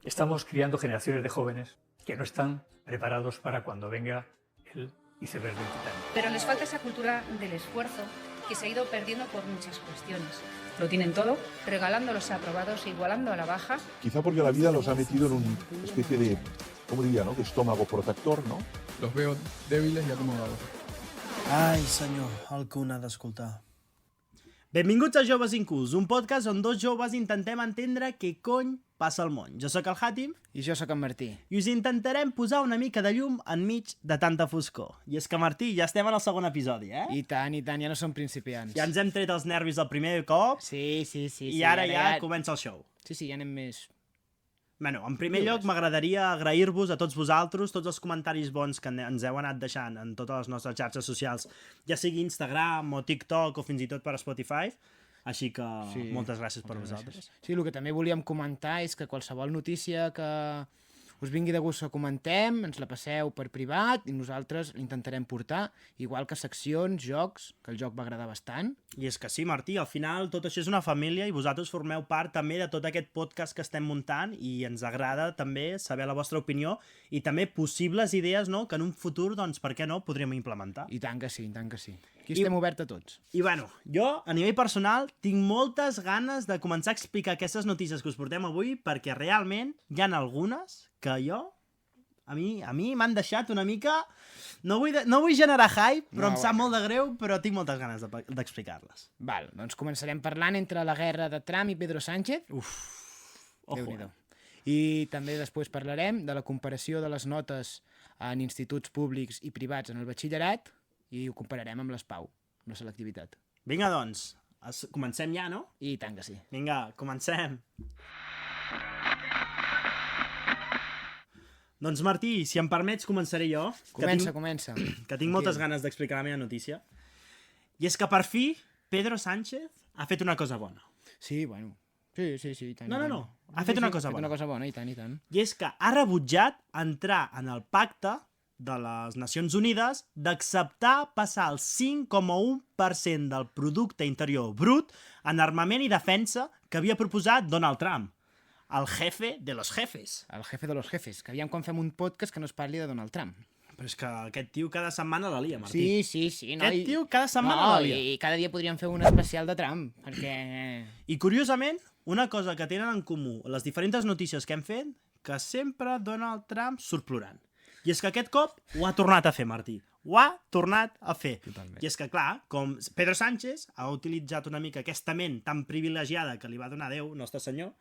Estamos criando generaciones de jóvenes que no están preparados para cuando venga el iceberg del Titanic. Pero les falta esa cultura del esfuerzo que se ha ido perdiendo por muchas cuestiones. Lo tienen todo, regalando los aprobados, igualando a la baja. Quizá porque la vida los ha metido en una especie de, ¿cómo diría, no? De estómago protector, ¿no? Los veo débiles y acomodados. Ai, senyor, el que un ha d'escoltar. Benvinguts a Joves Incults, un podcast on dos joves intentem entendre què cony passa al món. Jo sóc el Hatim I jo sóc en Martí. i us intentarem posar una mica de llum enmig de tanta foscor. I és que, Martí, ja estem en el segon episodi, eh? I tant, ja no som principiants. Ja ens hem tret els nervis el primer cop Sí. i ara ja comença el show. Sí, ja anem més... Bueno, en primer lloc m'agradaria agrair-vos a tots vosaltres tots els comentaris bons que ens heu anat deixant en totes les nostres xarxes socials, ja sigui Instagram o TikTok o fins i tot per Spotify, així que moltes gràcies per vosaltres. Sí, el que també volíem comentar és que qualsevol notícia que us vingui de gust que comentem, ens la passeu per privat i nosaltres l'intentarem portar, igual que seccions, jocs, que el joc va agradar bastant. I és que sí, Martí, al final tot això és una família i vosaltres formeu part també de tot aquest podcast que estem muntant i ens agrada també saber la vostra opinió i també possibles idees, no?, que en un futur, doncs, per què no, podríem implementar. I tant que sí, Aquí estem oberts a tots. I bueno, jo, a nivell personal, tinc moltes ganes de començar a explicar aquestes notícies que us portem avui perquè realment hi ha algunes que jo, a mi m'han deixat una mica... No vull generar hype, però em sap molt de greu, però tinc moltes ganes d'explicar-les. Val, doncs començarem parlant entre la guerra de Trump i Pedro Sánchez. Ojo, Déu-n'hi-do. I també després parlarem de la comparació de les notes en instituts públics i privats en el batxillerat i ho compararem amb les PAU, amb la selectivitat. Vinga, doncs, comencem ja, no? I tant que sí. Vinga, comencem. Doncs Martí, si em permets, començaré jo. Comença. Que tinc moltes ganes d'explicar la meva notícia. I és que per fi Pedro Sánchez ha fet una cosa bona. Sí, bueno. Sí, i tant. No. Ha fet una cosa bona. Ha fet una cosa bona, i tant. I és que ha rebutjat entrar en el pacte de les Nacions Unides d'acceptar passar el 5,1% del producte interior brut en armament i defensa que havia proposat Donald Trump, el jefe de los jefes. El jefe de los jefes, que aviam quan fem un podcast que no es parli de Donald Trump. Però és que aquest tio cada setmana la lia, Martí. Sí. No, Aquest tio cada setmana la lia. I cada dia podríem fer un especial de Trump, perquè... I curiosament, una cosa que tenen en comú les diferents notícies que hem fet, que sempre Donald Trump surt plorant. I és que aquest cop ho ha tornat a fer, Martí. Ho ha tornat a fer. Totalment. I és que, clar, com Pedro Sánchez ha utilitzat una mica aquesta ment tan privilegiada que li va donar Déu, Nostre Senyor,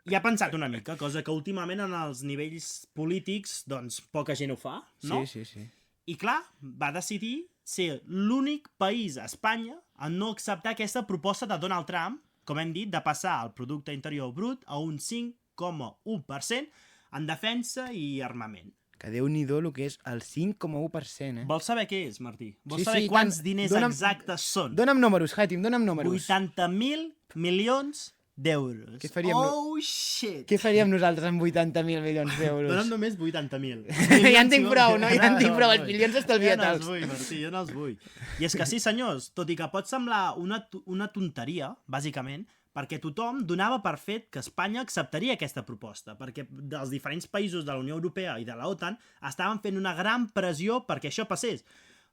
i ha pensat una mica, cosa que últimament en els nivells polítics, doncs, poca gent ho fa, no? Sí. I clar, va decidir ser l'únic país a Espanya a no acceptar aquesta proposta de Donald Trump, com hem dit, de passar el producte interior brut a un 5,1% en defensa i armament. Que Déu-n'hi-do el que és el 5,1%, Vols saber què és, Martí? Vols Sí, saber sí, quants tant. diners exactes són? Dóna'm números, Hatim, dóna'm números. 80.000 milions d'euros. Què faríem Oh, shit! Què faríem nosaltres amb 80.000 milions d'euros? Dona'm només 80.000. Ja en tinc prou, no? Ja en tinc prou, els milions estalvia Jo no els tals. vull, Martí, jo no els vull. I és que sí, senyors, tot i que pot semblar una tonteria, bàsicament, perquè tothom donava per fet que Espanya acceptaria aquesta proposta, perquè dels diferents països de la Unió Europea i de la OTAN estaven fent una gran pressió perquè això passés.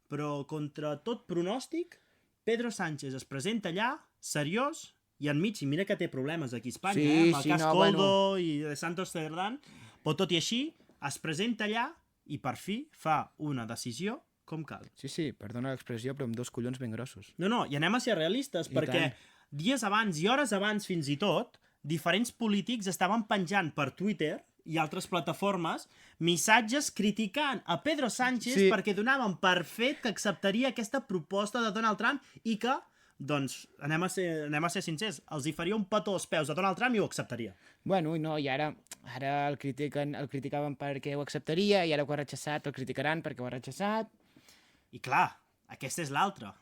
Però, contra tot pronòstic, Pedro Sánchez es presenta allà, seriós, i enmig, i mira que té problemes aquí a Espanya, amb el cas Coldo i de Santos Cerdán, però tot i així, es presenta allà i per fi fa una decisió com cal. Sí, perdona l'expressió, però amb dos collons ben grossos. No, i anem a ser realistes, I perquè tant. dies abans i hores abans fins i tot, diferents polítics estaven penjant per Twitter i altres plataformes missatges criticant a Pedro Sánchez perquè donaven per fet que acceptaria aquesta proposta de Donald Trump i que, doncs, anem a ser sincers, els hi faria un petó als peus a Donald Trump i ho acceptaria. Bueno, no, i ara el criticaven perquè ho acceptaria i ara que ho ha rechaçat el criticaran perquè ho ha rechaçat. I clar, aquesta és l'altra.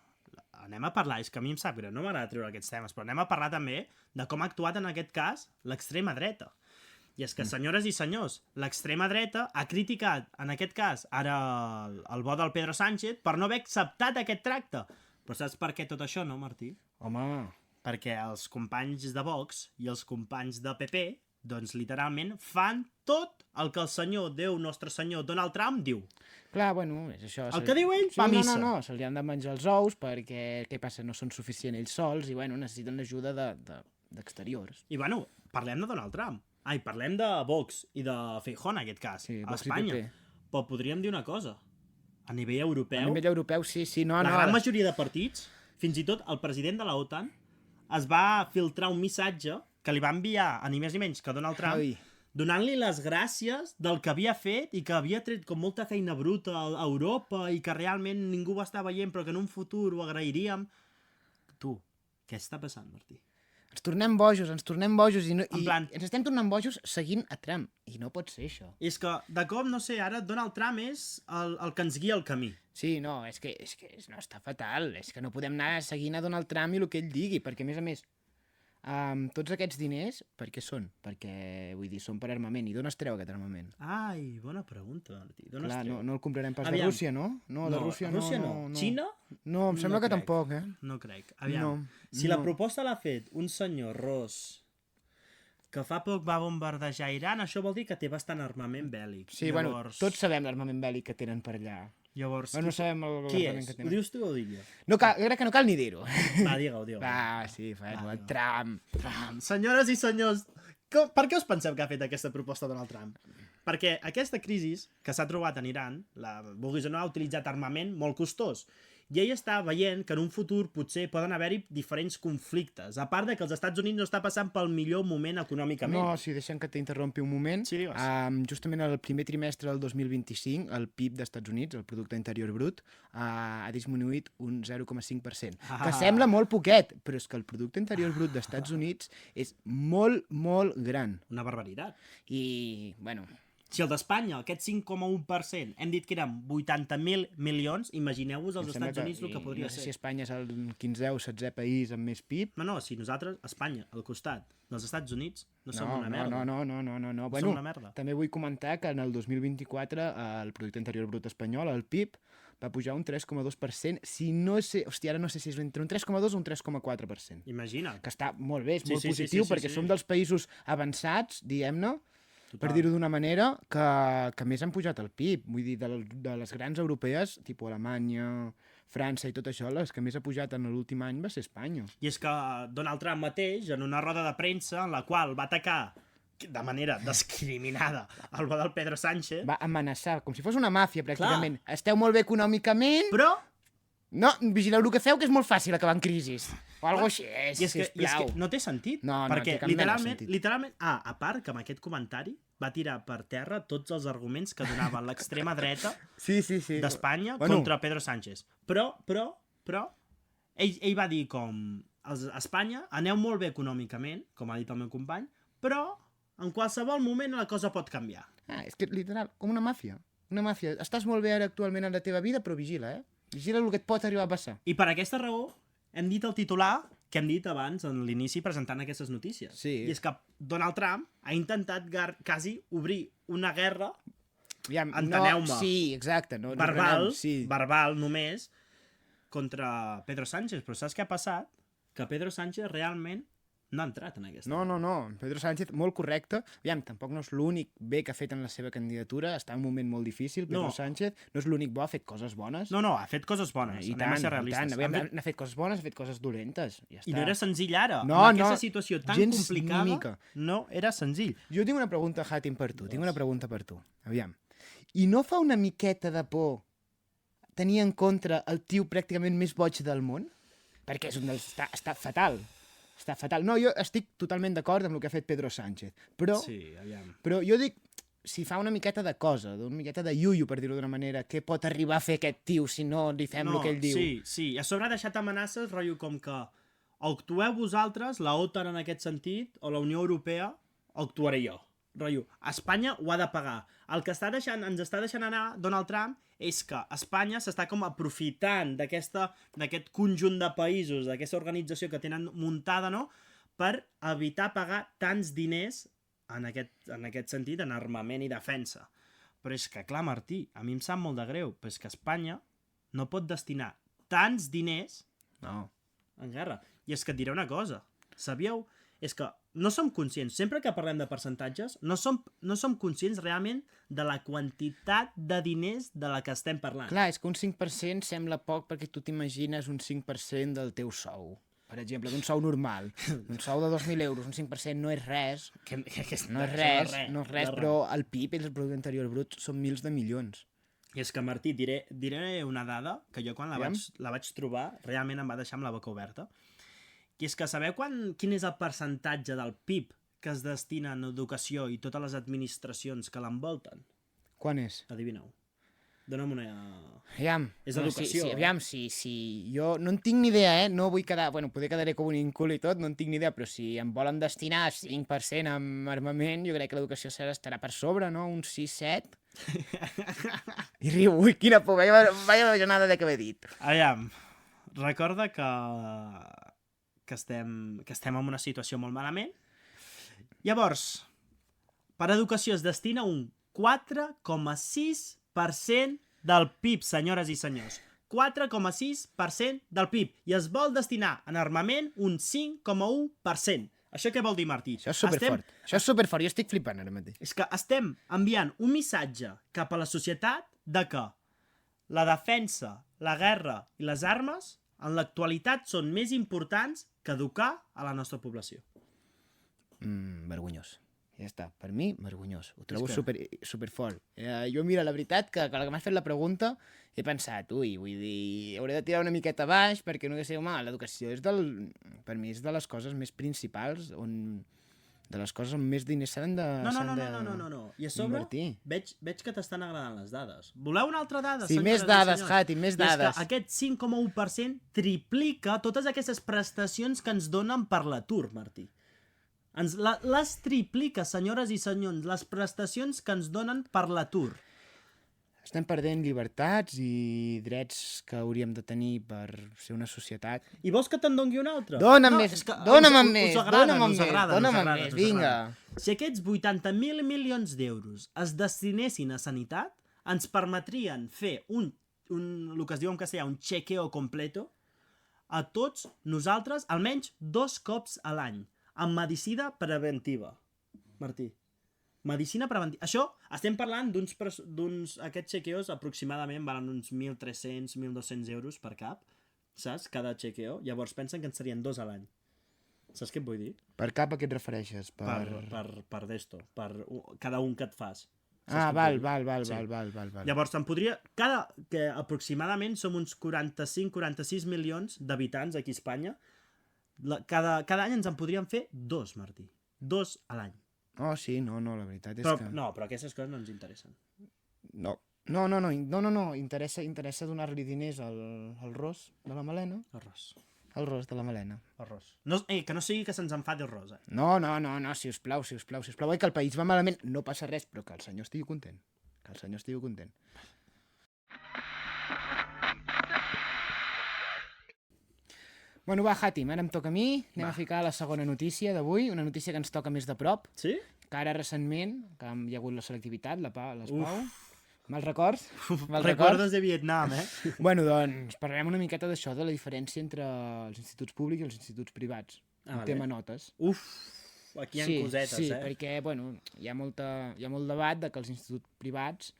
Anem a parlar, és que a mi em sap greu, no m'agrada treure aquests temes, però anem a parlar també de com ha actuat en aquest cas l'extrema dreta. I és que, senyores i senyors, l'extrema dreta ha criticat, en aquest cas, ara el bo del Pedro Sánchez per no haver acceptat aquest tracte. Però saps per què tot això, no, Martí? Home... Perquè els companys de Vox i els companys de PP Doncs literalment fan tot el que el senyor Déu, nostre senyor Donald Trump diu. Clar, bueno, és això. El que diu ell fa missa. No, se li han de menjar els ous perquè, què passa, no són suficients ells sols i, bueno, necessiten ajuda d'exteriors. I, bueno, parlem de Donald Trump. Ai, parlem de Vox i de Feijóo, en aquest cas, Sí, a Vox i Espanya. PP. Però podríem dir una cosa. A nivell europeu, A nivell europeu, sí, no, la no. gran majoria de partits, fins i tot el president de la OTAN, es va filtrar un missatge que li va enviar a ni més ni menys que Donald Trump, Ai. donant-li les gràcies del que havia fet i que havia tret com molta feina bruta a Europa i que realment ningú ho està veient però que en un futur ho agrairíem. Tu, què està passant, Martí? Ens tornem bojos i, no, En plan- ens estem tornant bojos seguint a Trump. I no pot ser això. És que, de cop, no sé, ara Donald Trump és el que ens guia el camí. Sí, no, és que no, està fatal. És que no podem anar seguint a Donald Trump i el que ell digui, perquè, a més, tots aquests diners, per què són? Perquè, vull dir, són per armament. I d'on es treu aquest armament? Ai, bona pregunta, Martí. D'on es Clar, treu? no el comprarem pas Aviam. de Rússia, no? No, de Rússia no. no. Xina? No, em sembla No que crec. tampoc, eh? No crec. Aviam, No, si la no. proposta l'ha fet un senyor ros que fa poc va bombardejar Iran, això vol dir que té bastant armament bèl·lic. Sí, bueno, tots sabem l'armament bèl·lic que tenen per allà. Llavors, Bueno, no sabem qui l'armament és? que Ho tenen. dius tu o ho dic jo? No cal, jo crec que no cal ni dir-ho. Va, digue-ho. Ah, sí, bueno, Va, el digue-ho. Trump. Senyores i senyors, per què us penseu que ha fet aquesta proposta Donald Trump? Perquè aquesta crisi que s'ha trobat en Iran, vulguis o no, ha utilitzat armament molt costós. I ell està veient que en un futur potser poden haver-hi diferents conflictes, a part de que els Estats Units no està passant pel millor moment econòmicament. No, sí, deixem que t'interrompi un moment. Sí, digues. Justament el primer trimestre del 2025, el PIB dels Estats Units, el Producte Interior Brut, ha disminuït un 0,5%, que sembla molt poquet, però és que el Producte Interior Brut dels Estats Units és molt, molt gran. Una barbaritat. I, bueno, Si el d'Espanya, aquest 5,1%, hem dit que eren 80.000 milions, imagineu-vos als em sembla Estats Units el que podria no sé ser. si Espanya és el 15è o 16è país amb més PIB. No, si nosaltres, Espanya, al costat dels Estats Units, no som una merda. No. Som una merda. També vull comentar que en el 2024 el Producte Interior Brut espanyol, el PIB, va pujar un 3,2%, si no sé, hòstia, ara no sé si és entre un 3,2 o un 3,4%. Imagina't. Que està molt bé, és Sí, molt sí, sí, positiu, sí, sí, perquè sí. som dels països avançats, diguem-ne, per Total. dir-ho d'una manera, que més han pujat el PIB. Vull dir, de les grans europees, tipus Alemanya, França i tot això, les que més ha pujat en l'últim any va ser Espanya. I és que Donald Trump mateix, en una roda de premsa en la qual va atacar de manera discriminada el bo del Pedro Sánchez, Va amenaçar, com si fos una màfia, pràcticament. Esteu molt bé econòmicament, però... no, vigileu el que feu, que és molt fàcil acabar en crisi. O alguna cosa així, I és que sisplau. no té sentit. No, no perquè té cap mena de sentit. literalment... a part que amb aquest comentari va tirar per terra tots els arguments que donava l'extrema dreta Sí. d'Espanya contra Pedro Sánchez. Però, ell va dir com a Espanya aneu molt bé econòmicament, com ha dit el meu company, però en qualsevol moment la cosa pot canviar. És que, literal, com una màfia. Una màfia. Estàs molt bé ara actualment en la teva vida, però vigila, Vigila el que et pot arribar a passar. I per aquesta raó hem dit el titular que hem dit abans en l'inici presentant aquestes notícies. Sí. I és que Donald Trump ha intentat quasi obrir una guerra Aviam, Enteneu-me. No, sí, exacte. No, verbal, no, sí. verbal només, contra Pedro Sánchez. Però saps què ha passat? Que Pedro Sánchez realment no ha entrat en aquesta. No. Pedro Sánchez, molt correcte. Aviam, tampoc no és l'únic bé que ha fet en la seva candidatura. Està en un moment molt difícil, Pedro No. Sánchez. No és l'únic bo, ha fet coses bones. No, ha fet coses bones. I Anem a tant, ser i realistes. tant. Aviam, n'ha fet coses bones, ha fet coses dolentes. Ja està. I no era senzill ara. No, en aquesta no, situació tan gens complicada, ni mica. no era senzill. Jo tinc una pregunta, Hatim, per tu. Tinc una pregunta per tu. Aviam. I no fa una miqueta de por tenir en contra el tio pràcticament més boig del món? Perquè és un dels... Està fatal. Està fatal. No, jo estic totalment d'acord amb el que ha fet Pedro Sánchez. Però, Sí, aviam. però jo dic, si fa una miqueta de cosa, una miqueta de iuio, per dir-ho d'una manera, què pot arribar a fer aquest tio si no li fem el que ell diu? Sí. A sobre ha deixat amenaces, rotllo, com que o actueu vosaltres, la OTAN en aquest sentit, o la Unió Europea, o actuaré jo. Rotllo, Espanya ho ha de pagar. El que ens està deixant anar Donald Trump és que Espanya s'està com aprofitant d'aquest conjunt de països, d'aquesta organització que tenen muntada, no?, per evitar pagar tants diners en aquest sentit, en armament i defensa. Però és que, clar, Martí, a mi em sap molt de greu, però és que Espanya no pot destinar tants diners No. en guerra. I és que et diré una cosa. Sabíeu? és que no som conscients, sempre que parlem de percentatges, no som conscients realment de la quantitat de diners de la que estem parlant. Clar, és que un 5% sembla poc perquè tu t'imagines un 5% del teu sou. Per exemple, d'un sou normal. Un sou de 2.000 euros, un 5% no és res. No és res, però el PIB, el Producte Interior Brut, són mils de milions. I és que, Martí, diré una dada que jo quan la vaig trobar realment em va deixar amb la boca oberta. I és que sabeu quin és el percentatge del PIB que es destina en educació i totes les administracions que l'envolten? Quan és? Adivineu. Dóna'm una... Aviam. És educació. Aviam, si jo no en tinc ni idea, no vull quedar... Bueno, poder quedaré com un incul i tot, no en tinc ni idea, però si em volen destinar 5% amb armament, jo crec que l'educació estarà per sobre, no? Un 6-7? I riu, ui, quina por, vaya bajanada de que he dit. Aviam, recorda que estem en una situació molt malament. Llavors, per educació es destina un 4,6% del PIB, senyores i senyors. 4,6% del PIB. I es vol destinar en armament un 5,1%. Això què vol dir, Martí? Això és superfort. Això és superfort, jo estic flipant ara mateix. És que estem enviant un missatge cap a la societat de que la defensa, la guerra i les armes en l'actualitat són més importants que educar a la nostra població. Vergonyós. Ja està. Per mi, vergonyós. Ho trobo superfort. Jo, mira, la veritat, que m'has fet la pregunta, he pensat, vull dir, hauré de tirar una miqueta baix perquè no sé, home, l'educació és per mi és de les coses més principals de les coses on més diners s'han de No. I a sobre veig que t'estan agradant les dades. Voleu una altra dada? Sí, més dades, Hati, més dades. És que aquest 5,1% triplica totes aquestes prestacions que ens donen per l'atur, Martí. Les triplica, senyores i senyors, les prestacions que ens donen per l'atur. Estem perdent llibertats i drets que hauríem de tenir per ser una societat. I vols que te'n doni un altre? Dóna'm més, vinga. Si aquests 80.000 milions d'euros es destinessin a sanitat, ens permetrien fer el que es diu en castellà, un chequeo completo a tots nosaltres almenys 2 cops a l'any. Amb medicina preventiva, Martí. Medicina preventiva. Això, estem parlant aquests chequeos aproximadament valen uns 1.300, 1.200 euros per cap, saps? Cada chequeo. Llavors pensen que en serien 2 a l'any. Saps què et vull dir? Per cap a què et refereixes? Per d'esto. Per cada un que et fas. Val. Llavors, que aproximadament som uns 45-46 milions d'habitants aquí a Espanya. Cada any ens en podríem fer 2, Martí. 2 a l'any. Oh, sí, no, la veritat és que... No, però aquestes coses no ens interessen. No, interessa donar-li diners al Ros de la Malena. Al Ros de la Malena. Que no sigui que se'ns enfadi el Ros, eh? No, sisplau. Que el país va malament, no passa res, però que el senyor estigui content. Bueno, va, Hati, ara em toca a mi. Anem a ficar la segona notícia d'avui, una notícia que ens toca més de prop. Sí? Que ara recentment, que hi ha hagut la selectivitat, les Pau. Mal records? Recordes de Vietnam, eh? Bueno, doncs, parlarem una miqueta d'això, de la diferència entre els instituts públics i els instituts privats. Un tema notes. Aquí hi ha cosetes, Sí, perquè, bueno, hi ha molt debat de que els instituts privats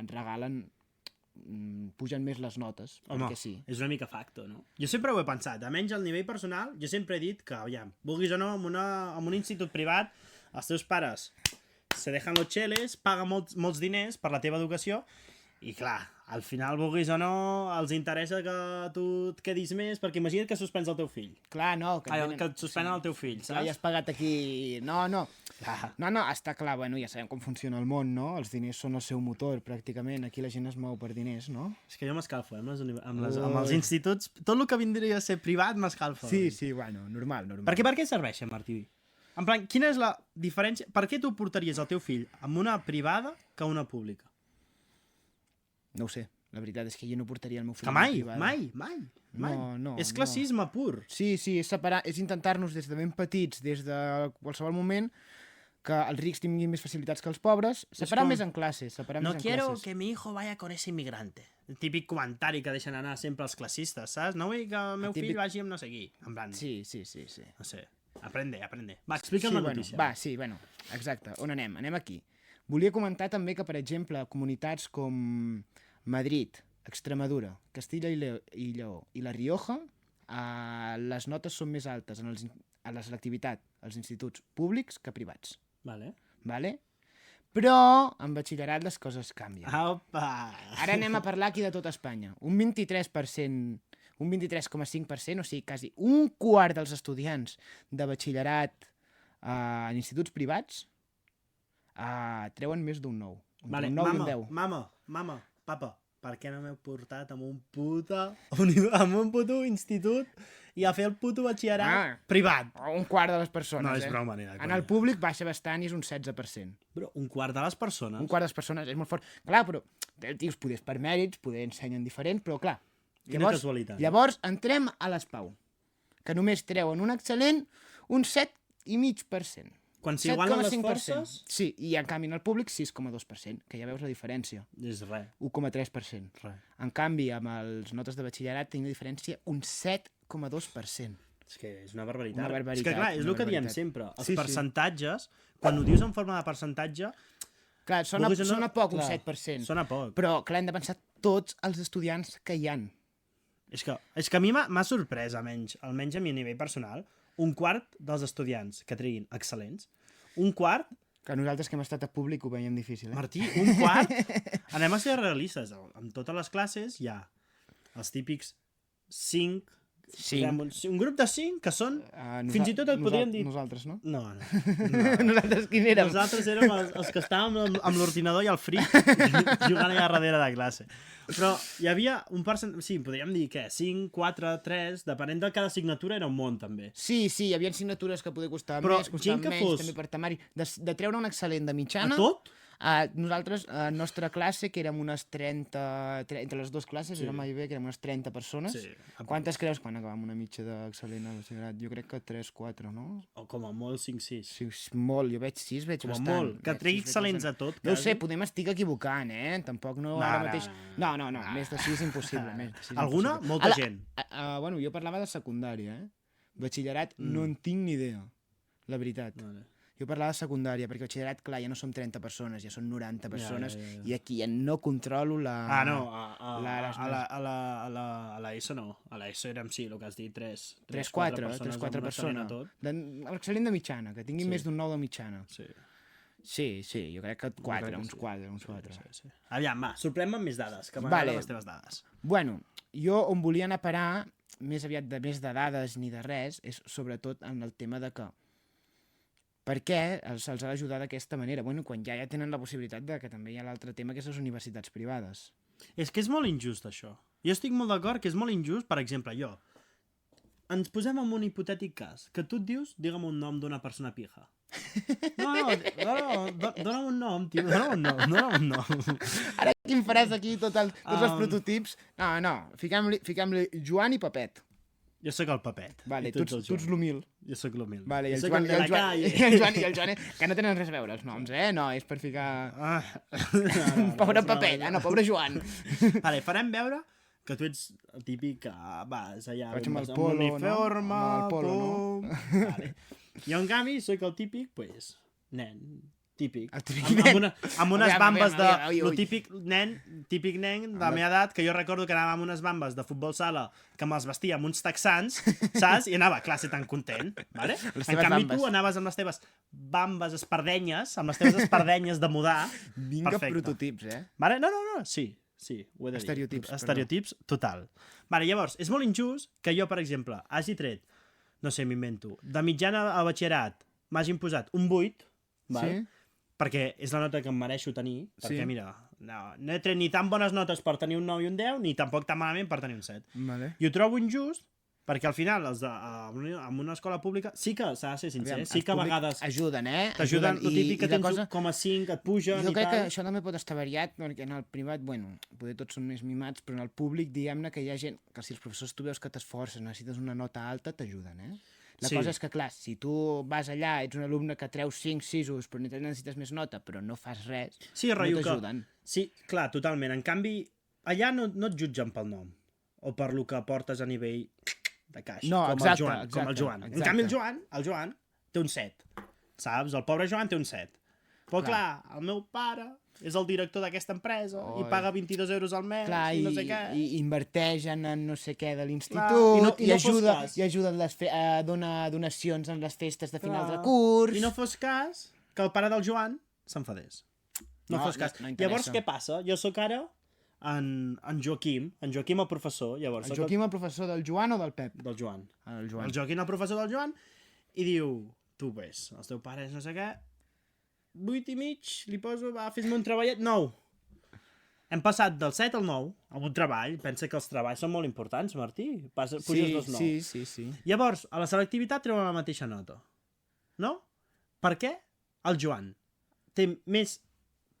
regalen pugen més les notes, perquè sí. És una mica facto, no? Jo sempre ho he pensat, almenys al nivell personal, jo sempre he dit que, aviam, vulguis o no, en un institut privat, els teus pares se dejan los cheles, paguen molts diners per la teva educació, i clar, al final, vulguis o no, els interessa que tu et quedis més, perquè imagina't que suspens el teu fill. Clar, no. Que et suspenen el teu fill, saps? Clar, ja has pagat aquí... No, està clar, bueno, ja sabem com funciona el món, no? Els diners són el seu motor, pràcticament. Aquí la gent es mou per diners, no? És que jo m'escalfo, amb els instituts. Tot el que vindria a ser privat m'escalfa. Sí, bueno, normal. Per què serveixen, Martí? En plan, quina és la diferència? Per què tu portaries el teu fill amb una privada que una pública? No ho sé. La veritat és que jo no portaria el meu fill a una privada. Mai. No. És classisme pur. Sí, és separar, és intentar-nos des de ben petits, des de qualsevol moment, que els rics tinguin més facilitats que els pobres, separar més en classes. No quiero que mi hijo vaya con ese inmigrante. El típic comentari que deixen anar sempre els classistes, saps? No vull que el meu fill vagi amb no sé qui. En plan... Sí. No sé. Aprende. Va, explica'm la notícia. Bueno, exacte, on anem? Anem aquí. Volia comentar també que, per exemple, comunitats com Madrid, Extremadura, Castilla i Lleó i La Rioja, les notes són més altes a la selectivitat als instituts públics que privats. Vale. Però en batxillerat les coses canvien. Opa! Ara anem a parlar aquí de tot Espanya. Un 23%, un 23,5%, o sigui, quasi un quart dels estudiants de batxillerat en instituts privats treuen més d'un 9. Vale, un 9 i un 10. mama, papa, per què no m'heu portat amb un puto institut i a fer el puto batxillerat privat? Un quart de les persones, No, és broma, ni de conya. En el públic baixa bastant i és un 16%. Però un quart de les persones? Un quart de les persones és molt fort. Clar, però, tios, poder per mèrits, poder ensenyen diferent, però clar. Quina casualitat. Llavors entrem a l'ESPAU, que només treuen un excel·lent un 7,5%. Quan s'igualen les 7,5%. forces... Sí, i en canvi en el públic 6,2%, que ja veus la diferència. És res. 1,3%. En canvi, amb les notes de batxillerat tinc la diferència un 7,2%. És que és una barbaritat. Una barbaritat, És que clar, és una el que diem barbaritat. sempre. Els Sí. percentatges, quan ho dius en forma de percentatge... Clar, sona poc un clar, 7%. Sona poc. Però, clar, hem de pensar tots els estudiants que hi han. És que a mi m'ha sorprès, almenys a mi a nivell personal, un quart dels estudiants que triguin excel·lents, un quart... Que nosaltres que hem estat a públic ho veiem difícil, eh? Martí, un quart... Anem a ser realistes. En totes les classes hi ha els típics 5... Un grup de 5 que són... fins i tot et podríem dir... Nosaltres, no? No. Nosaltres quin érem? Nosaltres érem els que estàvem amb l'ordinador i el fric jugant allà darrere de classe. Però hi havia un percentatge... Sí, podríem dir, què? 5, 4, 3... Depenent de cada assignatura era un món, també. Sí, hi havia assignatures que poder costar Però més, costaven gent que menys, fos- també per temari. De treure un excel·lent de mitjana... A tot? Nosaltres, a nostra classe, que érem unes 30... Entre les dues classes, érem a IB, que érem unes 30 persones. Sí. Quantes creus quan acabàvem una mitja d'excel·lent a batxillerat? Jo crec que 3, 4, no? O com a molt 5, 6. Sí, és molt. Jo veig 6, veig Com a bastant. molt. Que tregui excel·lents a tot. No ho sé, podem estic equivocant, eh? Tampoc no, No, ara no. mateix... No, més de 6 impossible. Més de 6 Alguna? impossible. Molta gent. Bueno, jo parlava de secundària, eh? Batxillerat no en tinc ni idea, la veritat. Vale. Jo parlava de secundària, perquè batxillerat, clar, ja no som 30 persones, ja són 90 persones, ja. i aquí ja no controlo la... A la ESO no. A la ESO érem, sí, el que has dit, 3-4 persones. Excel·lent de mitjana, que tinguin més d'un 9 de mitjana. Sí. Sí, jo crec que 4, uns 4. Sí. Aviam, va, sorprèn-me amb més dades, que m'agraden les teves dades. Bueno, jo on volia anar a parar, més aviat de més de dades ni de res, és sobretot en el tema de que per què se'ls ha d'ajudar d'aquesta manera? Bueno, quan ja tenen la possibilitat de que també hi ha l'altre tema, que és les universitats privades. És que és molt injust, això. Jo estic molt d'acord que és molt injust, per exemple, jo. Ens posem en un hipotètic cas, que tu et dius, digue'm un nom d'una persona pija. No, dona'm un nom, tio, dona'm un nom. Ara aquí em faràs aquí tots els prototips. No, fiquem-li Joan i Pepet. Jo sóc el Pepet. Vale, tu ets l'humil. Jo sóc l'humil. Vale, i el Jo sóc Joan, de la calle. i el Joan, que no tenen res a veure els noms, eh? No, és per ficar... Pobre Pepet, no, pobre Joan. Vale, farem veure que tu ets el típic que vas allà Vaig amb el amb polo, l'uniforme, no? Amb el polo, pum. Vale. Jo, en canvi, sóc el típic, pues, nen, típic. El típic nen. Amb unes bambes de... Ui. Lo típic nen de la meva edat, que jo recordo que anava amb unes bambes de futbol sala, que me'ls vestia amb uns texans, saps? I anava a classe tan content, vale? En canvi tu anaves amb les teves bambes espardenyes, de mudar. Vinga, Perfecte. prototips, eh? Vale? No, sí, ho he de dir. Estereotips, Estereotips, total. Vale, llavors, és molt injust que jo, per exemple, hagi tret, no sé, m'invento, de mitjana a batxillerat m'hagin posat un 8, val? Sí? Perquè és la nota que em mereixo tenir, perquè Sí. mira, no he tret ni tan bones notes per tenir un 9 i un 10, ni tampoc tan malament per tenir un 7. Vale. I ho trobo injust, perquè al final, en una escola pública, sí que s'ha de ser sincer, sí que a vegades ajuden, eh? t'ajuden, el típic que la tens 1,5, et pugen Jo i crec que tal. això també pot estar variat, perquè en el privat, bueno, poder tots són més mimats, però en el públic, diguem-ne que hi ha gent que si els professors tu veus que t'esforces, necessites una nota alta, t'ajuden, eh? La Sí. cosa és que, clar, si tu vas allà, ets un alumne que treus 5, 6, però necessites més nota, però no fas res, Sí, no rotllo que... t'ajuden. Sí, clar, totalment. En canvi, allà no et jutgen pel nom o per lo que portes a nivell de caix, No, com exacte, el Joan. exacte, Com el Joan. En exacte. canvi, el Joan té un 7, saps? El pobre Joan té un 7. Però clar, el meu pare és el director d'aquesta empresa i paga 22 euros al mes i no sé què. I inverteix en no sé què de Clar, l'institut i no fos ajuda, cas. i ajuda a donar donacions en les festes de final de curs. I no fos cas que el pare del Joan s'enfadés. No fos cas. no interessa. Llavors, què passa? Jo sóc ara en Joaquim el professor. Llavors, El Joaquim, el professor del Joan o del Pep? del Joan. El Joan. El Joaquim, el professor del Joan, i diu, tu ves, els teus pares no sé què, 8 i mig, li poso, va, fes-me un treballet, 9. Hem passat del 7 al 9, amb un treball. Pensa que els treballs són molt importants, Martí. Puges dos 9. Sí. Llavors, a la selectivitat treuen la mateixa nota. No? Per què? El Joan té més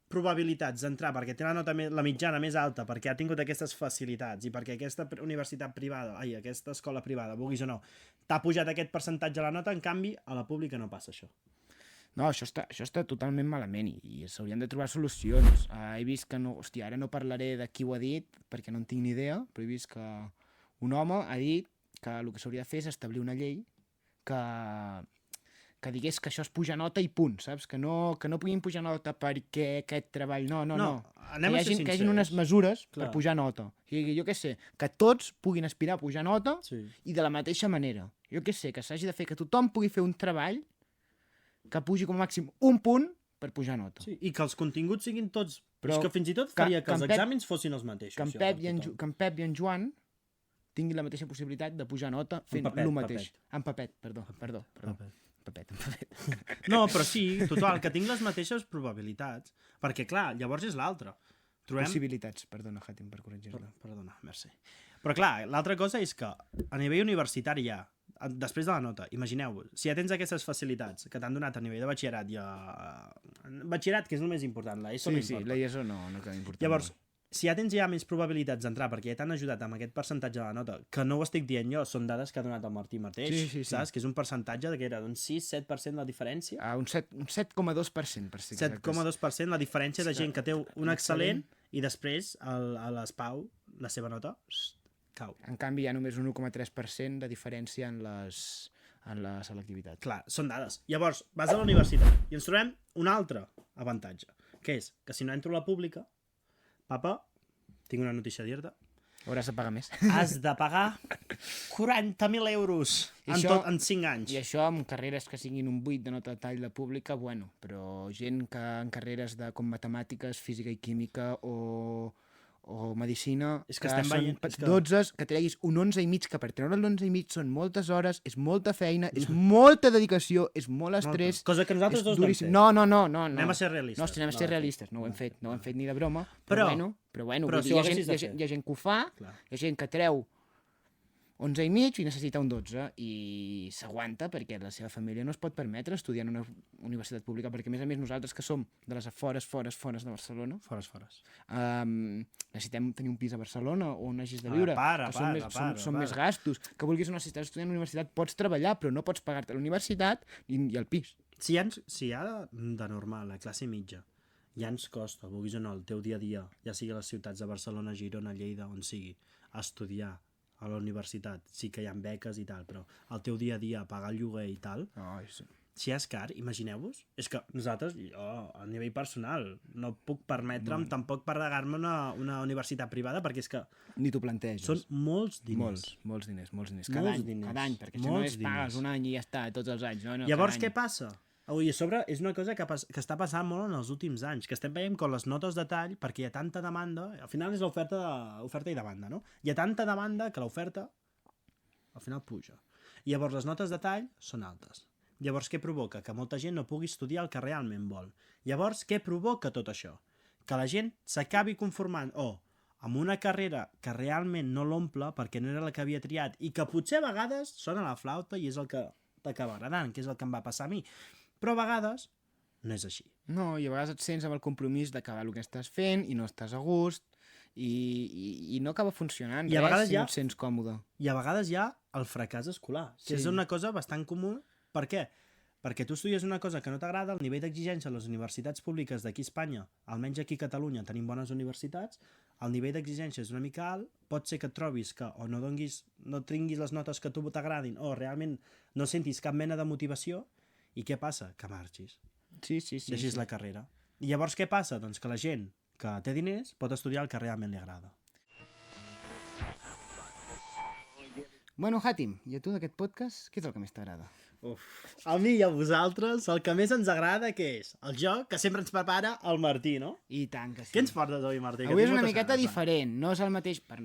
probabilitats d'entrar perquè té la mitjana més alta, perquè ha tingut aquestes facilitats i perquè aquesta universitat privada, aquesta escola privada, vulguis o no, t'ha pujat aquest percentatge a la nota, en canvi, a la pública no passa això. No, això està totalment malament i s'haurien de trobar solucions. He vist que no... Hòstia, ara no parlaré de qui ho ha dit perquè no en tinc ni idea, però he vist que un home ha dit que el que s'hauria de fer és establir una llei que digués que això es puja nota i punt, saps? Que no puguin pujar nota perquè aquest treball... No. Anem a ser que hi hagin unes mesures Clar. per pujar nota. O sigui, jo què sé, que tots puguin aspirar a pujar nota Sí. i de la mateixa manera. Jo què sé, que s'hagi de fer que tothom pugui fer un treball que pugi com a màxim un punt per pujar nota. Sí, i que els continguts siguin tots... Però és que fins i tot faria que els en Pep- exàmens fossin els mateixos. Que en jo, Pep, per tothom. que en Pep i en Joan tinguin la mateixa possibilitat de pujar nota fent Pepet, el mateix. En Pepet, perdó. Pepet. No, però sí, total, que tinc les mateixes probabilitats. Perquè, clar, llavors és l'altre. Trobem... Possibilitats, perdona, Hatim, per corregir-la. Perdona, merci. Però clar, l'altra cosa és que a nivell universitari ja, després de la nota, imagineu-vos, si ja tens aquestes facilitats que t'han donat a nivell de batxillerat i a... Batxillerat, que és el més important, l'ESO no importa. l'ESO no acaba important. Llavors, si ja tens ja més probabilitats d'entrar perquè ja t'han ajudat amb aquest percentatge de la nota, que no ho estic dient jo, són dades que ha donat el Martí mateix, Sí. saps? Que és un percentatge que era d'un 6-7% la diferència. Un 7,2% per ser exactes. 7,2% la diferència de gent que té un excel·lent i després a l'ESPAU, la seva nota, cau. En canvi, hi ha només un 1,3% de diferència en la selectivitat. Clar, són dades. Llavors, vas a la universitat i ens trobem un altre avantatge, que és que si no entro a la pública, papa, tinc una notícia a dir-te, Hauràs de pagar més. has de pagar 40.000 euros en 5 anys. I això amb carreres que siguin un 8 de nota de tall de pública, bueno, però gent que en carreres com matemàtiques, física i química o medicina, És que estem veient- són és que- 12, que treguis un 11 i mig, que per treure l'11 i mig són moltes hores, és molta feina, és molta dedicació, és molt estrès. Cosa que nosaltres és dos no hem duríssim. fet. No. Anem a ser realistes. No, anem a ser realistes. No ho hem fet ni de broma. Però- Però bueno, però vull si dir, ho haguessis de fer. hi ha gent que ho fa, Clar. hi ha gent que treu 11 i mig i necessita un 12 i s'aguanta perquè la seva família no es pot permetre estudiar en una universitat pública perquè, a més, nosaltres que som de les afores de Barcelona, Fores. necessitem tenir un pis a Barcelona on hagis de viure, para, que són més gastos. Que vulguis una necessitat estudiar en una universitat, pots treballar, però no pots pagar-te la universitat i el pis. Si hi ha de normal, la classe mitja, ja ens costa, vulguis o no, el teu dia a dia, ja sigui a les ciutats de Barcelona, Girona, Lleida, on sigui, estudiar a la universitat, sí que hi ha beques i tal, però el teu dia a dia, pagar el lloguer i tal, si és car, imagineu-vos, és que nosaltres, jo, a nivell personal, no puc permetre'm tampoc pagar-me una universitat privada, perquè és que Ni t'ho planteges. són molts diners. Molts diners. Molts Cada diners. any, perquè si no Molts és pagues diners. un any i ja està, tots els anys. No, Llavors, cada què passa? I a sobre és una cosa que està passant molt en els últims anys, que estem veient com les notes de tall, perquè hi ha tanta demanda, al final és l'oferta i demanda, no? Hi ha tanta demanda que l'oferta al final puja. I llavors les notes de tall són altes. Llavors què provoca? Que molta gent no pugui estudiar el que realment vol. Llavors què provoca tot això? Que la gent s'acabi conformant amb una carrera que realment no l'omple perquè no era la que havia triat i que potser a vegades sona la flauta i és el que t'acaba agradant, que és el que em va passar a mi. Però a vegades no és així. No, i a vegades et sents amb el compromís d'acabar el que estàs fent i no estàs a gust i no acaba funcionant I a vegades si ja- no et sents còmode. I a vegades hi ha el fracàs escolar, que és una cosa bastant comú. Per què? perquè tu estudies una cosa que no t'agrada, el nivell d'exigència a les universitats públiques d'aquí a Espanya, almenys aquí a Catalunya tenim bones universitats, el nivell d'exigència és una mica alt, pot ser que et trobis que o no tinguis les notes que a tu t'agradin o realment no sentis cap mena de motivació, i què passa? Que marxis, Sí. deixis la carrera. I llavors què passa? Doncs que la gent que té diners pot estudiar el que realment li agrada. Bueno, Hatim, i a tu d'aquest podcast, què és el que més t'agrada? A mi i a vosaltres, el que més ens agrada, què és? El joc que sempre ens prepara el Martí, no? I tant que sí. Què ens portes avui, Martí? Que Avui és tinc una moltes miqueta ganes, va. diferent, no és el mateix, per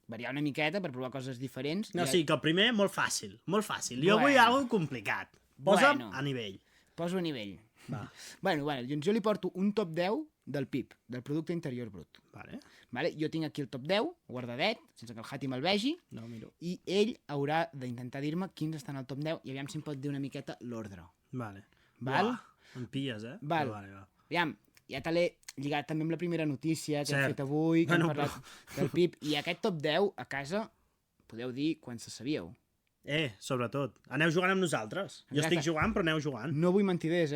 variar una miqueta, per provar coses diferents. No, I sí, que el primer, molt fàcil, molt fàcil. Jo vull alguna complicat. Posa'm Bueno. a nivell. Poso a nivell. Va. Bueno, doncs jo li porto un top 10 del PIB, del Producte Interior Brut. Vale. Jo tinc aquí el top 10, guardadet, sense que el Hatim el vegi, No, miro. i ell haurà d'intentar dir-me quins estan al top 10 i aviam si em pot dir una miqueta l'ordre. Vale. Val? Uah, em pilles, eh? Val. Però vale, va. Aviam, ja te l'he lligat també amb la primera notícia que hem Cert. fet avui, que Bueno, hem parlat del PIB, i aquest top 10 a casa podeu dir quan se sabíeu. Sobretot. Aneu jugant amb nosaltres. Jo Exacte. estic jugant, però aneu jugant. No vull mentiders,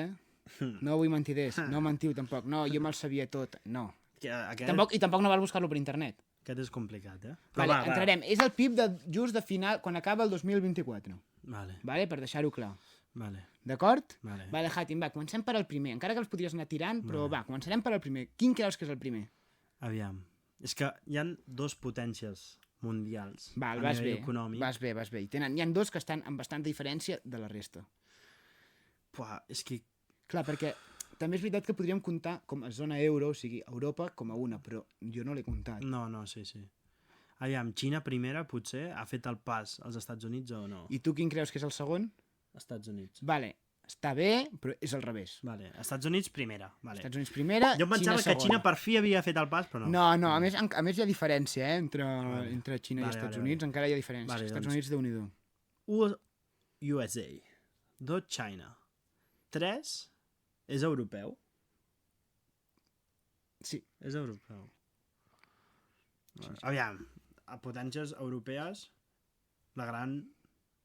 No vull mentiders. No mentiu tampoc. No, jo me'l sabia tot. No. Aquest, I tampoc no val buscar-lo per internet. aquest és complicat, eh? Però Vale, va. entrarem. És el PIB just de final, quan acaba el 2024. Vale, Vale? Per deixar-ho clar. vale, D'acord? vale. Vale, Hatim, va, comencem per el primer. Encara que els podries anar tirant, però va, començarem per el primer. Quin creus que és el primer? Aviam. És que hi han dos potències mundials Val, a vas nivell bé. econòmic. Vas bé. Hi ha dos que estan amb bastanta diferència de la resta. Puah, és que... Clar, perquè també és veritat que podríem comptar com a zona euro, o sigui, Europa com a una, però jo no l'he comptat. No, sí. Aviam, Xina primera potser ha fet el pas als Estats Units o no? I tu quin creus que és el segon? Estats Units. Vale, està bé, però és al revés. Vale, Estats Units primera. Vale. Estats Units primera, Jo em pensava Xina que segona. Xina per fi havia fet el pas, però no. No, a més hi ha diferència, entre Xina i Estats vale. Units, encara hi ha diferència. Vale, Estats doncs- Units, Déu-n'hi-do. USA. 2 China. 3 és europeu. Sí. És europeu. Aviam, a potències europees, la gran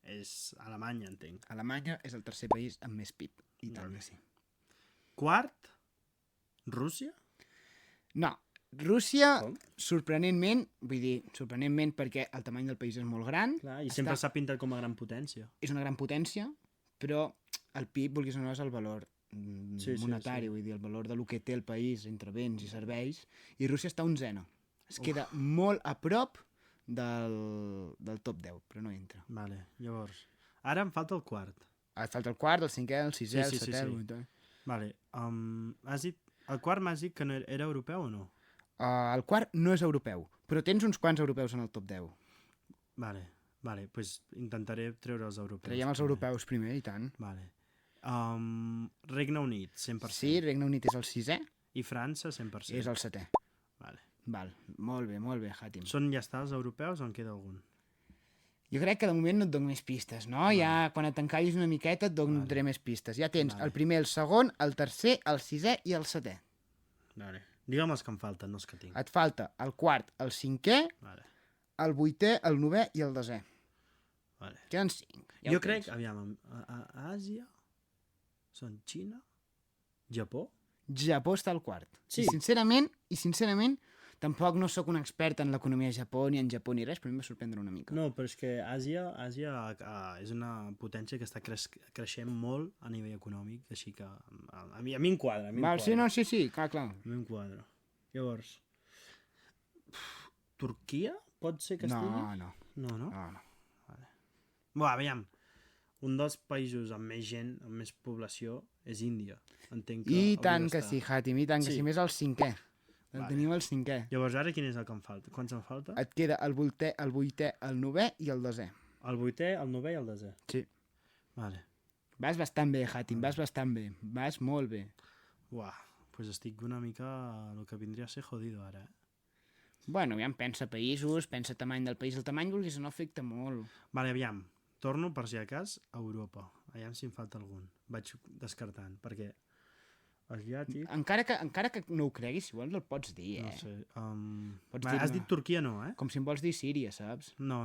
és Alemanya, entenc. Alemanya és el tercer país amb més PIB. I tant que sí. Quart, Rússia? No, Rússia, Com? sorprenentment, vull dir, sorprenentment perquè el tamany del país és molt gran, Clar, i sempre s'ha pintat com a gran potència. és una gran potència, però el PIB, vulguis o no, és el valor Sí, monetari, sí. vull dir, el valor de lo que té el país entre béns i serveis, i Rússia està a 11. Es queda molt a prop del top 10, però no entra. Vale, llavors, ara em falta el quart. Et falta el quart, el cinquè, el sisè, Sí, el setè, el sí. vuitè. Vale, has dit, el quart m'has dit que no era europeu o no? El quart no és europeu, però tens uns quants europeus en el top 10. Vale, pues intentaré treure els europeus. Traiem els primer. europeus primer, i tant. Vale. Regne Unit, 100%. Sí, Regne Unit és el sisè, I França, 100%. és el setè. Vale. Val, molt bé, Hatim. Són ja està els europeus o en queda algun? Jo crec que de moment no et dono més pistes, no? Ja quan et encallis una miqueta et donaré més pistes. Ja tens el primer, el segon, el tercer, el sisè i el setè. Vale. Digue'm els que em falten, no els que tinc. Et falta el quart, el cinquè, Vale. el vuitè, el novè i el desè. Vale. Queden 5. Jo crec, aviam, a Àsia són Xina, Japó... Japó està al quart. Sí. I sincerament, tampoc no sóc un expert en l'economia de Japó, ni en Japó, ni res, però a mi em va sorprendre una mica. No, però és que Àsia és una potència que està creixent molt a nivell econòmic, així que a mi em quadra. Val, sí, no, sí, clar. A mi em quadra. Llavors, Turquia pot ser que estigui? No. No? No. Bé, aviam, un dels països amb més gent, amb més població, és Índia. Entenc que I hauria tant que d'estar. sí, Hatim, i tant que Sí. sí. Més el cinquè. Vale. Tenim el cinquè. Llavors, ara quin és el que em falta? Quants em falta? Et queda el vuitè, el novè i el desè. El vuitè, el novè i el desè. Sí. Vale. Vas bastant bé, Hatim, vas bastant bé. Vas molt bé. Uah, pues estic una mica el que vindria a ser jodido ara, eh? Bueno, aviam, pensa països, pensa tamany del país. El tamany, vulguis o no, afecta molt. Vale, aviam, torno per si a cas a Europa. Aviam si em falta algun. Vaig descartant, perquè asiàtic... Encara que no ho creguis, si vols el pots dir, No eh? sé. Pots Has dir-me. dit Turquia no, eh? Com si em vols dir Síria, saps? No.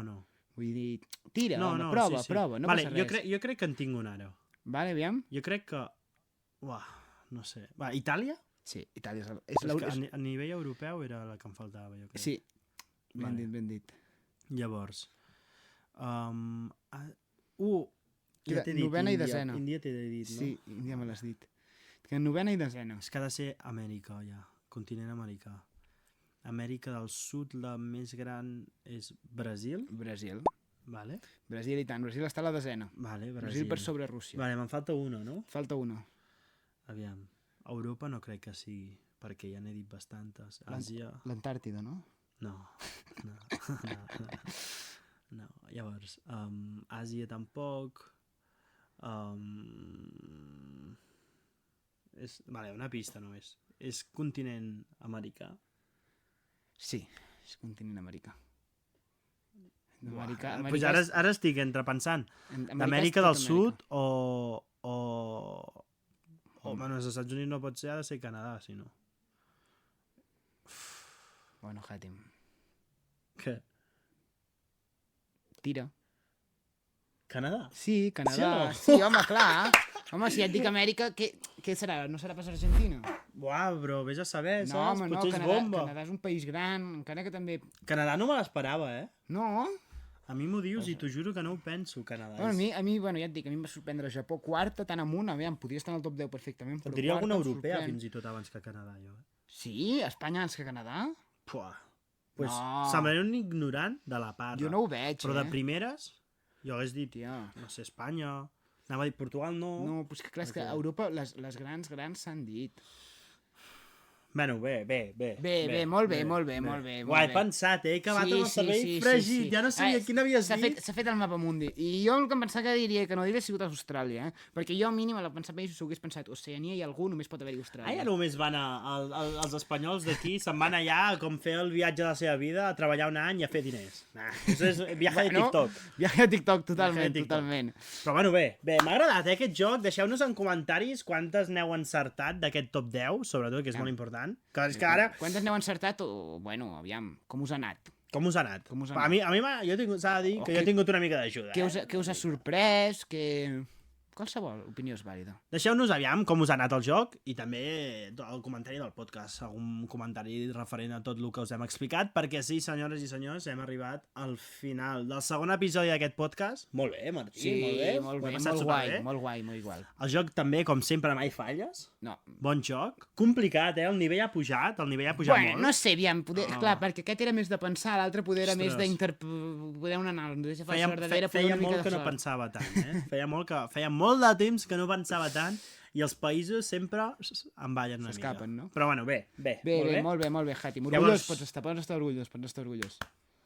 Vull dir, tira, No, home, no, prova, sí, sí. prova, no vale, passa res. jo crec que en tinc un ara. Vale, aviam. Jo crec que... Uah, no sé. Va, Itàlia? Sí, Itàlia és... És que a nivell europeu era la que em faltava, jo crec. Sí, ben Vale. dit, ben dit. Llavors... ja Queda t'he dit, novena i Índia. desena. Índia t'he dit, no? Sí, ja me l'has dit. Que novena i desena. És que ha de ser Amèrica, ja. Continent americà. Amèrica del Sud, la més gran és Brasil. Brasil. Vale. Brasil i tant. Brasil està a la desena. Vale, Brasil per sobre Rússia. Vale, me'n falta una, no? Falta una. Aviam. Europa no crec que sigui, perquè ja n'he dit bastantes. Àsia... L'Antàrtida, no? No. No. No. Llavors, Àsia tampoc. Vale, una pista només. És continent americà? Sí, és continent americà. Pues ara estic pensant d'Amèrica del Sud o... Bueno, els Estats Units no pot ser, ha de ser Canadà, si no. Bueno, Hatim. Què? Tira. Canadà? Sí, Canadà. Sí, Sí, home, clar. Home, si ja et dic Amèrica, què serà? No serà pas Argentina? Buah, bro, vés a saber, No, saps? home, no, Potser és bomba. Canadà és un país gran, encara que també... Canadà no me l'esperava, No? A mi m'ho dius i t'ho juro que no ho penso, Canadà. Bueno, bueno, ja et dic, a mi em va sorprendre Japó quarta, tan amunt, aviam, podria estar en el top 10 perfectament, Et però diria quarta alguna em europea sorprèn. fins i tot abans que Canadà, jo. Sí? Espanya abans que Canadà? Puah. Pues No. semblaré un ignorant de la part. Jo no ho veig, Però de primeres, jo hagués dit, Tia. no sé, Espanya, anava a dir Portugal, no. No, però és que clar, és que a Europa les grans s'han dit. Bueno, bé. Molt bé. Ho he pensat, he acabat amb el cervell fregit, ja no sabia quin havies dit. S'ha fet el mapa mundi. I jo el que em pensava que diria que no hauria sigut a Austràlia, perquè jo mínim a la pensar països s'ho hagués pensat Oceania i algú només pot haver-hi Austràlia. Ja només van els espanyols d'aquí, se'n van allà a com fer el viatge de la seva vida, a treballar un any i a fer diners. Això és viatge de TikTok. Viatge de TikTok, totalment, Viatge de TikTok. totalment. Però bueno, bé, m'ha agradat aquest joc. Deixeu-nos en comentaris quantes n'heu encertat d'aquest top 10, sobretot, que és molt important. Que és que ara... Quantes n'heu encertat? Bueno, aviam, com us ha anat? Com us ha anat? Com us ha A mi s'ha de dir que jo he tingut una mica d'ajuda. Què us ha sorprès? Qualsevol opinió és vàlida. Deixeu-nos aviam com us ha anat el joc i també el comentari del podcast, algun comentari referent a tot el que us hem explicat, perquè sí, senyores i senyors, hem arribat al final del segon episodi d'aquest podcast. Molt bé, Martí, Sí, molt bé, molt guai, molt igual. El joc també, com sempre, mai falles. No. Bon joc. Complicat, el nivell ha pujat, Bueno, molt. no sé, aviam, clar, perquè aquest era més de pensar, l'altre poder era més Ostres. poder anar, Feia molt que no pensava tant, Feia molt de temps que no pensava tant i els països sempre em ballen una mica. S'escapen, no? Però bueno, bé. Molt bé, Hatim. Llavors- Pots estar orgullós.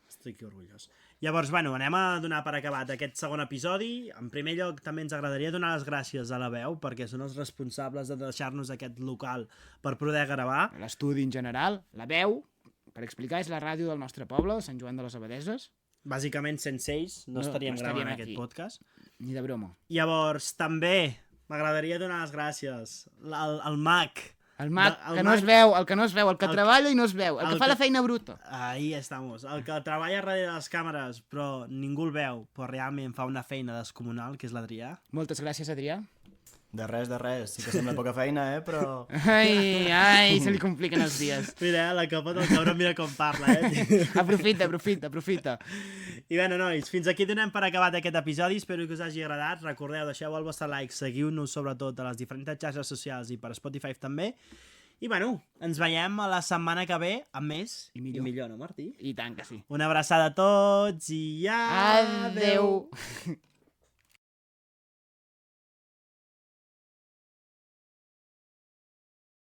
Estic orgullós. Llavors, bueno, anem a donar per acabat aquest segon episodi. En primer lloc, també ens agradaria donar les gràcies a la veu, perquè són els responsables de deixar-nos aquest local per poder gravar. L'estudi en general, la veu, per explicar, és la ràdio del nostre poble, Sant Joan de les Abadeses. Bàsicament, sense ells no estaríem gravant aquest podcast. Ni de broma. Llavors, també m'agradaria donar les gràcies al Mac. El Mac, que no es veu, el que no es veu, el que treballa i no es veu, el que fa la feina bruta. Ahí estamos. El que treballa darrere de les càmeres, però ningú el veu, però realment fa una feina descomunal, que és l'Adrià. Moltes gràcies, Adrià. De res. Sí que sembla poca feina, però... Ai, se li compliquen els dies. Mira, la capa del cabron, mira com parla, Aprofita. I bueno, nois, fins aquí donem per acabat aquest episodi. Espero que us hagi agradat. Recordeu, deixeu el vostre like, seguiu-nos sobretot a les diferents xarxes socials i per Spotify també. I bueno, ens veiem a la setmana que ve amb més I millor. no, Martí? I tant que sí. Una abraçada a tots i adeu! Adeu.